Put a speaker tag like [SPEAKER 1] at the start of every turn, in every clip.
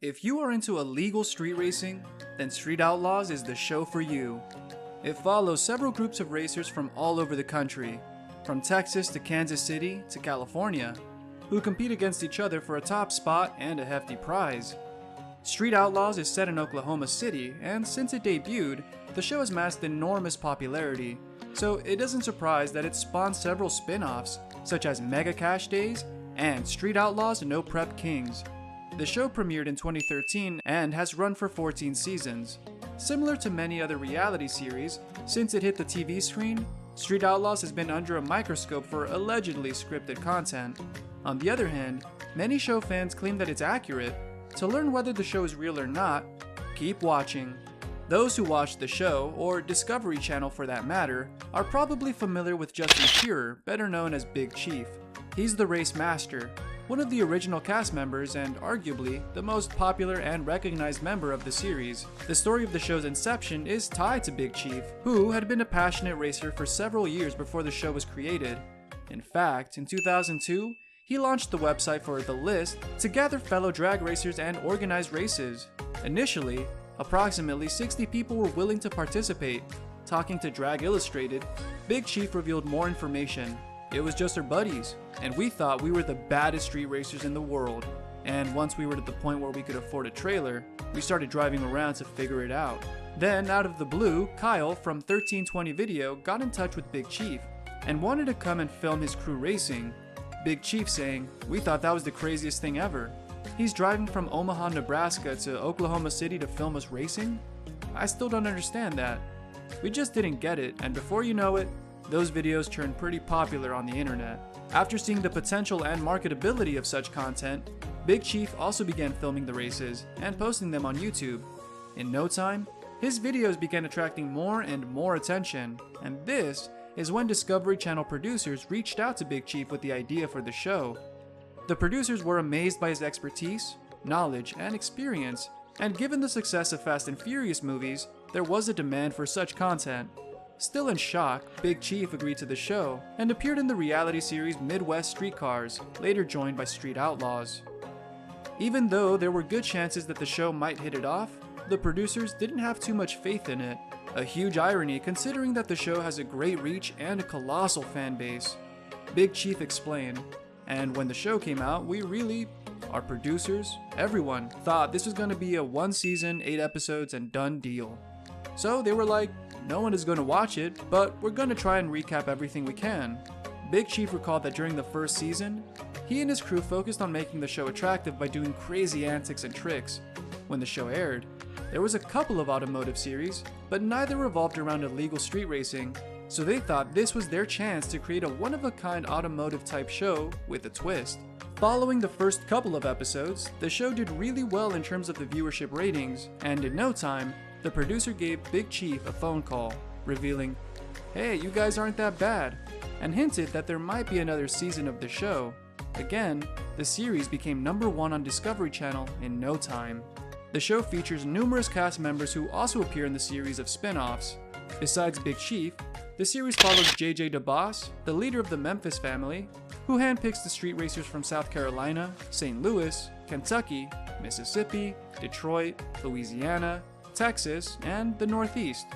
[SPEAKER 1] If you are into illegal street racing, then Street Outlaws is the show for you. It follows several groups of racers from all over the country, from Texas to Kansas City to California, who compete against each other for a top spot and a hefty prize. Street Outlaws is set in Oklahoma City, and since it debuted, the show has amassed enormous popularity, so it doesn't surprise that it spawned several spin-offs, such as Mega Cash Days and Street Outlaws No Prep Kings. The show premiered in 2013 and has run for 14 seasons. Similar to many other reality series, since it hit the TV screen, Street Outlaws has been under a microscope for allegedly scripted content. On the other hand, many show fans claim that it's accurate. To learn whether the show is real or not, keep watching. Those who watch the show, or Discovery Channel for that matter, are probably familiar with Justin Shearer, better known as Big Chief. He's the race master, one of the original cast members and arguably the most popular and recognized member of the series. The story of the show's inception is tied to Big Chief, who had been a passionate racer for several years before the show was created. In fact, in 2002, he launched the website for The List to gather fellow drag racers and organize races. Initially, approximately 60 people were willing to participate. Talking to Drag Illustrated, Big Chief revealed more information. It was just our buddies, and we thought we were the baddest street racers in the world. And once we were at the point where we could afford a trailer, we started driving around to figure it out. Then, out of the blue, Kyle from 1320 Video got in touch with Big Chief and wanted to come and film his crew racing. Big Chief saying, "We thought that was the craziest thing ever. He's driving from Omaha, Nebraska to Oklahoma City to film us racing? I still don't understand that." We just didn't get it, and before you know it, those videos turned pretty popular on the internet. After seeing the potential and marketability of such content, Big Chief also began filming the races and posting them on YouTube. In no time, his videos began attracting more and more attention, and this is when Discovery Channel producers reached out to Big Chief with the idea for the show. The producers were amazed by his expertise, knowledge, and experience, and given the success of Fast and Furious movies, there was a demand for such content. Still in shock, Big Chief agreed to the show and appeared in the reality series Midwest Streetcars, later joined by Street Outlaws. Even though there were good chances that the show might hit it off, the producers didn't have too much faith in it. A huge irony considering that the show has a great reach and a colossal fan base. Big Chief explained, "And when the show came out, our producers, everyone, thought this was going to be a 1 season, 8 episodes and done deal. So they were like, no one is going to watch it, but we're going to try and recap everything we can." Big Chief recalled that during the first season, he and his crew focused on making the show attractive by doing crazy antics and tricks. When the show aired, there was a couple of automotive series, but neither revolved around illegal street racing, so they thought this was their chance to create a one-of-a-kind automotive type show with a twist. Following the first couple of episodes, the show did really well in terms of the viewership ratings, and in no time, the producer gave Big Chief a phone call, revealing, "Hey, you guys aren't that bad," and hinted that there might be another season of the show. Again, the series became #1 on Discovery Channel in no time. The show features numerous cast members who also appear in the series of spin-offs. Besides Big Chief, the series follows JJ DeBoss, the leader of the Memphis family, who handpicks the street racers from South Carolina, St. Louis, Kentucky, Mississippi, Detroit, Louisiana, Texas, and the Northeast.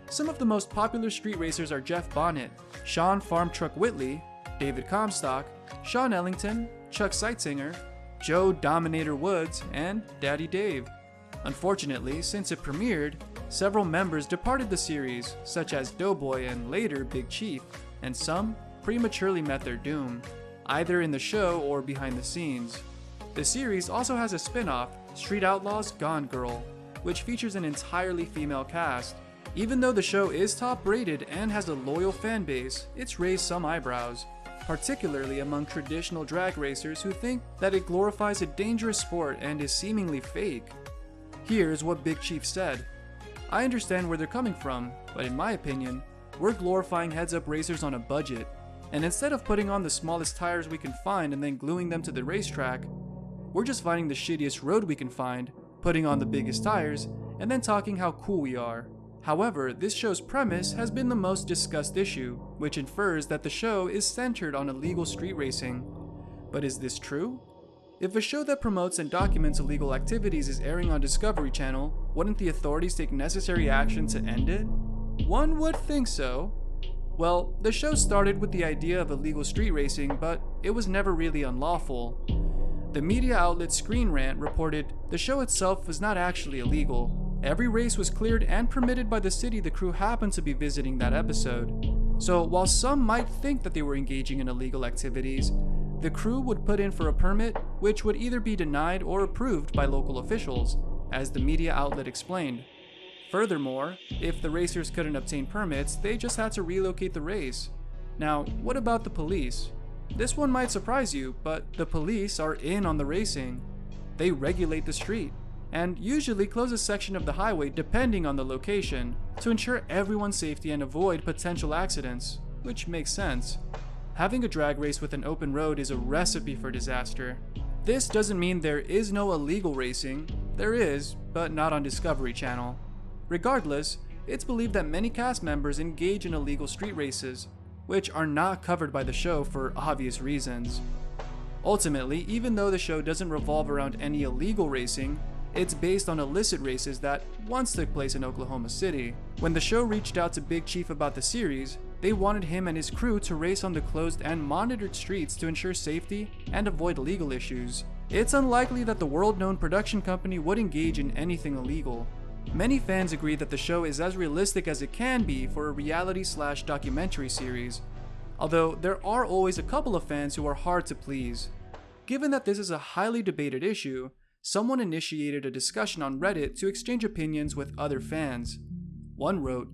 [SPEAKER 1] Some of the most popular street racers are Jeff Bonnet, Sean Farm Truck Whitley, David Comstock, Sean Ellington, Chuck Seitzinger, Joe Dominator Woods, and Daddy Dave. Unfortunately, since it premiered, several members departed the series, such as Doughboy and later Big Chief, and some prematurely met their doom, either in the show or behind the scenes. The series also has a spin-off, Street Outlaws Gone Girl, which features an entirely female cast. Even though the show is top-rated and has a loyal fan base, it's raised some eyebrows, particularly among traditional drag racers who think that it glorifies a dangerous sport and is seemingly fake. Here's what Big Chief said, "I understand where they're coming from, but in my opinion, we're glorifying heads-up racers on a budget, and instead of putting on the smallest tires we can find and then gluing them to the racetrack, we're just finding the shittiest road we can find, putting on the biggest tires, and then talking how cool we are." However, this show's premise has been the most discussed issue, which infers that the show is centered on illegal street racing. But is this true? If a show that promotes and documents illegal activities is airing on Discovery Channel, wouldn't the authorities take necessary action to end it? One would think so. Well, the show started with the idea of illegal street racing, but it was never really unlawful. The media outlet Screen Rant reported the show itself was not actually illegal. Every race was cleared and permitted by the city the crew happened to be visiting that episode. So while some might think that they were engaging in illegal activities, the crew would put in for a permit which would either be denied or approved by local officials, as the media outlet explained. Furthermore, if the racers couldn't obtain permits, they just had to relocate the race. Now, what about the police? This one might surprise you, but the police are in on the racing. They regulate the street, and usually close a section of the highway depending on the location, to ensure everyone's safety and avoid potential accidents, which makes sense. Having a drag race with an open road is a recipe for disaster. This doesn't mean there is no illegal racing. There is, but not on Discovery Channel. Regardless, it's believed that many cast members engage in illegal street races, which are not covered by the show for obvious reasons. Ultimately, even though the show doesn't revolve around any illegal racing, it's based on illicit races that once took place in Oklahoma City. When the show reached out to Big Chief about the series, they wanted him and his crew to race on the closed and monitored streets to ensure safety and avoid legal issues. It's unlikely that the world-known production company would engage in anything illegal. Many fans agree that the show is as realistic as it can be for a reality/documentary series, although there are always a couple of fans who are hard to please. Given that this is a highly debated issue, someone initiated a discussion on Reddit to exchange opinions with other fans. One wrote,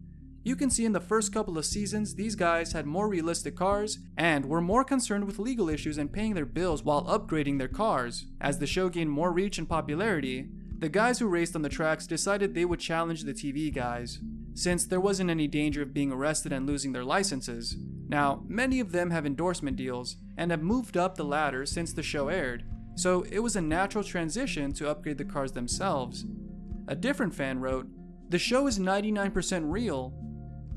[SPEAKER 1] "You can see in the first couple of seasons these guys had more realistic cars and were more concerned with legal issues and paying their bills while upgrading their cars. As the show gained more reach and popularity, the guys who raced on the tracks decided they would challenge the TV guys, since there wasn't any danger of being arrested and losing their licenses. Now, many of them have endorsement deals and have moved up the ladder since the show aired, so it was a natural transition to upgrade the cars themselves." A different fan wrote, "The show is 99% real.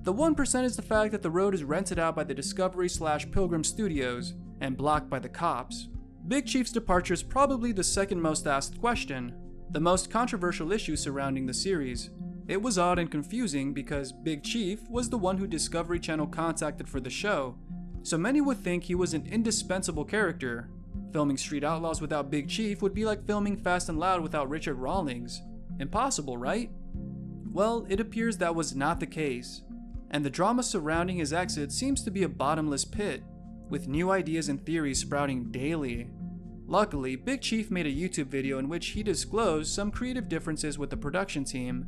[SPEAKER 1] The 1% is the fact that the road is rented out by the Discovery/Pilgrim Studios and blocked by the cops." Big Chief's departure is probably the second most asked question, the most controversial issue surrounding the series. It was odd and confusing because Big Chief was the one who Discovery Channel contacted for the show, so many would think he was an indispensable character. Filming Street Outlaws without Big Chief would be like filming Fast and Loud without Richard Rawlings. Impossible, right? Well, it appears that was not the case, and the drama surrounding his exit seems to be a bottomless pit, with new ideas and theories sprouting daily. Luckily, Big Chief made a YouTube video in which he disclosed some creative differences with the production team.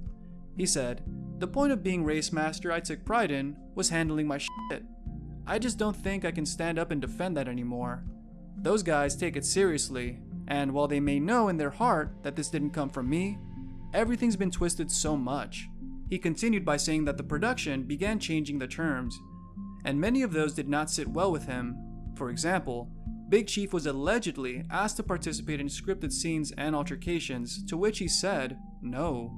[SPEAKER 1] He said, "The point of being race master I took pride in was handling my shit. I just don't think I can stand up and defend that anymore. Those guys take it seriously, and while they may know in their heart that this didn't come from me, everything's been twisted so much." He continued by saying that the production began changing the terms, and many of those did not sit well with him. For example, Big Chief was allegedly asked to participate in scripted scenes and altercations, to which he said no.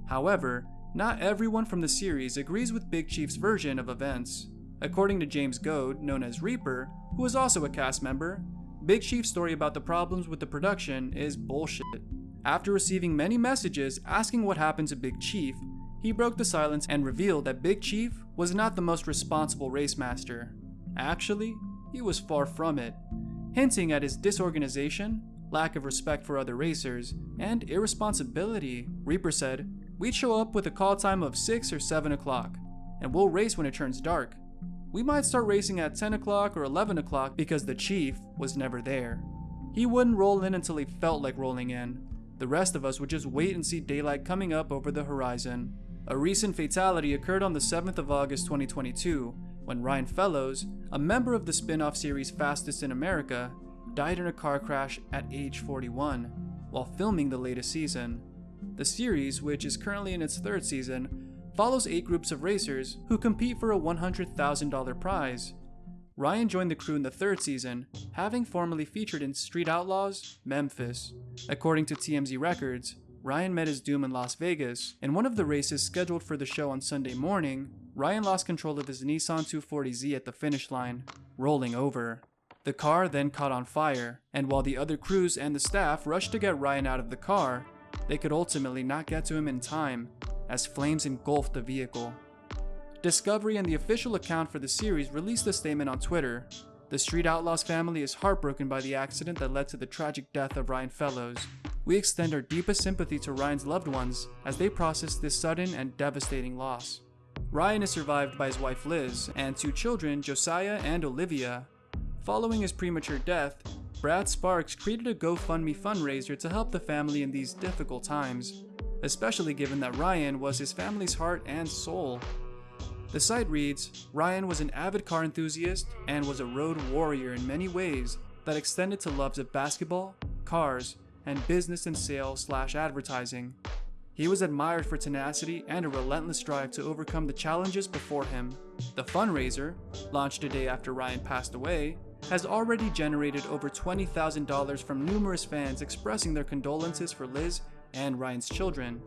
[SPEAKER 1] However, not everyone from the series agrees with Big Chief's version of events. According to James Goad, known as Reaper, who is also a cast member, Big Chief's story about the problems with the production is bullshit. After receiving many messages asking what happened to Big Chief, he broke the silence and revealed that Big Chief was not the most responsible race master. Actually, he was far from it, hinting at his disorganization, lack of respect for other racers, and irresponsibility. Reaper said, "We'd show up with a call time of 6 or 7 o'clock, and we'll race when it turns dark. We might start racing at 10 o'clock or 11 o'clock because the chief was never there. He wouldn't roll in until he felt like rolling in. The rest of us would just wait and see daylight coming up over the horizon." A recent fatality occurred on the 7th of August 2022, when Ryan Fellows, a member of the spin-off series Fastest in America, died in a car crash at age 41 while filming the latest season. The series, which is currently in its 3rd season, follows 8 groups of racers who compete for a $100,000 prize. Ryan joined the crew in the 3rd season, having formerly featured in Street Outlaws, Memphis. According to TMZ Records, Ryan met his doom in Las Vegas. In one of the races scheduled for the show on Sunday morning, Ryan lost control of his Nissan 240Z at the finish line, rolling over. The car then caught on fire, and while the other crews and the staff rushed to get Ryan out of the car, they could ultimately not get to him in time, as flames engulfed the vehicle. Discovery and the official account for the series released a statement on Twitter. The Street Outlaws family is heartbroken by the accident that led to the tragic death of Ryan Fellows. We extend our deepest sympathy to Ryan's loved ones as they process this sudden and devastating loss. Ryan is survived by his wife Liz and 2 children, Josiah and Olivia. Following his premature death, Brad Sparks created a GoFundMe fundraiser to help the family in these difficult times, especially given that Ryan was his family's heart and soul. The site reads, Ryan was an avid car enthusiast and was a road warrior in many ways that extended to loves of basketball, cars, and business and sales/advertising. He was admired for tenacity and a relentless drive to overcome the challenges before him. The fundraiser, launched a day after Ryan passed away, has already generated over $20,000 from numerous fans expressing their condolences for Liz and Ryan's children.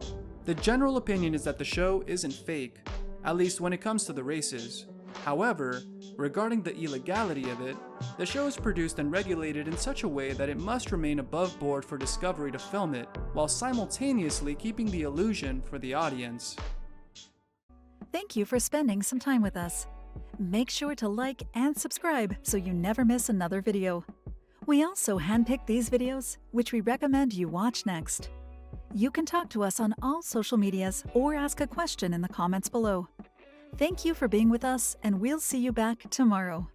[SPEAKER 1] The general opinion is that the show isn't fake, at least when it comes to the races. However, regarding the illegality of it, the show is produced and regulated in such a way that it must remain above board for Discovery to film it, while simultaneously keeping the illusion for the audience.
[SPEAKER 2] Thank you for spending some time with us. Make sure to like and subscribe so you never miss another video. We also handpick these videos, which we recommend you watch next. You can talk to us on all social medias or ask a question in the comments below. Thank you for being with us, and we'll see you back tomorrow.